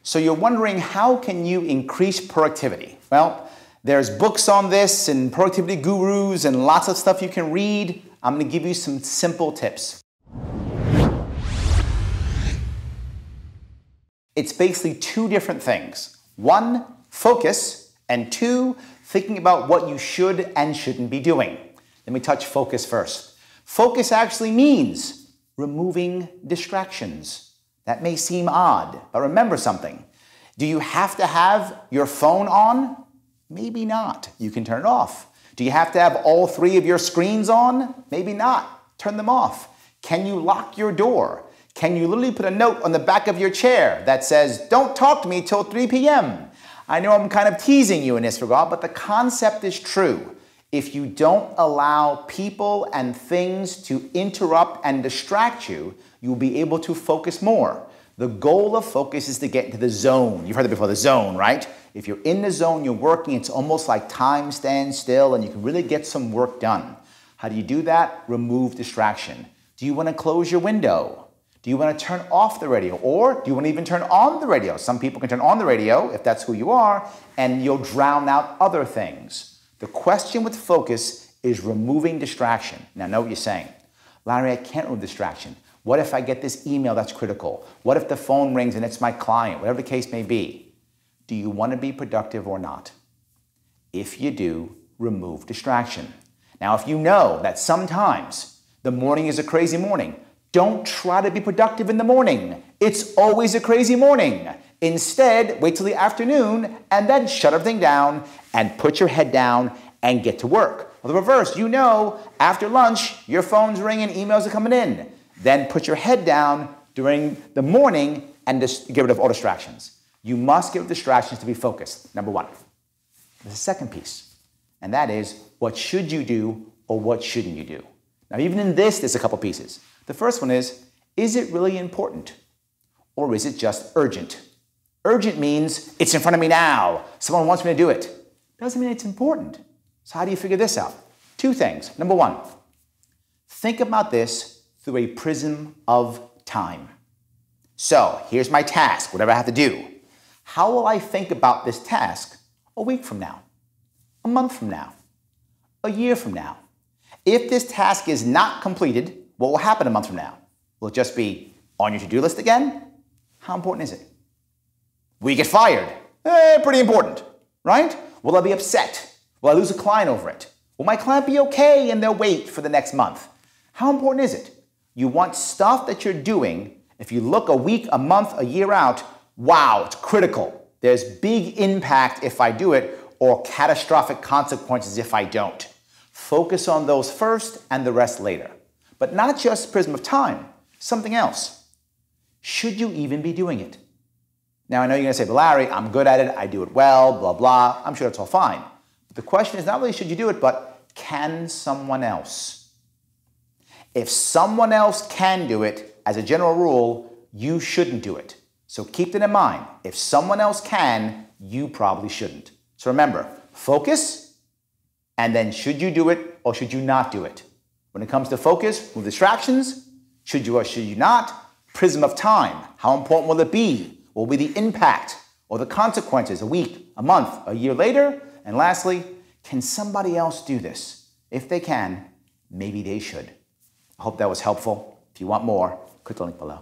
So you're wondering, how can you increase productivity? Well, there's books on this and productivity gurus and lots of stuff you can read. I'm going to give you some simple tips. It's basically two different things. One, focus, and two, thinking about what you should and shouldn't be doing. Let me touch focus first. Focus actually means removing distractions. That may seem odd, but remember something. Do you have to have your phone on? Maybe not. You can turn it off. Do you have to have all three of your screens on? Maybe not. Turn them off. Can you lock your door? Can you literally put a note on the back of your chair that says, "Don't talk to me till 3 p.m.? I know I'm kind of teasing you in this regard, but the concept is true. If you don't allow people and things to interrupt and distract you, you'll be able to focus more. The goal of focus is to get into the zone. You've heard it before, the zone, right? If you're in the zone, you're working, it's almost like time stands still and you can really get some work done. How do you do that? Remove distraction. Do you want to close your window? Do you want to turn off the radio? Or do you want to even turn on the radio? Some people can turn on the radio, if that's who you are, and you'll drown out other things. The question with focus is removing distraction. Now, know what you're saying. Larry, I can't remove distraction. What if I get this email that's critical? What if the phone rings and it's my client? Whatever the case may be. Do you want to be productive or not? If you do, remove distraction. Now, if you know that sometimes the morning is a crazy morning, don't try to be productive in the morning. It's always a crazy morning. Instead, wait till the afternoon and then shut everything down and put your head down and get to work. Or the reverse, you know, after lunch, your phone's ringing, emails are coming in. Then put your head down during the morning and just get rid of all distractions. You must get rid of distractions to be focused, number one. There's a second piece, and that is, what should you do or what shouldn't you do? Now, even in this, there's a couple pieces. The first one is it really important? Or is it just urgent? Urgent means it's in front of me now. Someone wants me to do it. Doesn't mean it's important. So how do you figure this out? Two things. Number one, think about this through a prism of time. So here's my task, whatever I have to do. How will I think about this task a week from now, a month from now, a year from now? If this task is not completed, what will happen a month from now? Will it just be on your to-do list again? How important is it? Will you get fired? Pretty important, right? Will I be upset? Will I lose a client over it? Will my client be okay and they'll wait for the next month? How important is it? You want stuff that you're doing, if you look a week, a month, a year out, wow, it's critical. There's big impact if I do it or catastrophic consequences if I don't. Focus on those first and the rest later. But not just prism of time, something else. Should you even be doing it? Now, I know you're going to say, but Larry, I'm good at it, I do it well, blah, blah. I'm sure that's all fine. But the question is not really should you do it, but can someone else? If someone else can do it, as a general rule, you shouldn't do it. So keep that in mind. If someone else can, you probably shouldn't. So remember, focus, and then should you do it or should you not do it? When it comes to focus, remove distractions. Should you or should you not? Prism of time. How important will it be? What will be the impact or the consequences a week, a month, a year later? And lastly, can somebody else do this? If they can, maybe they should. I hope that was helpful. If you want more, click the link below.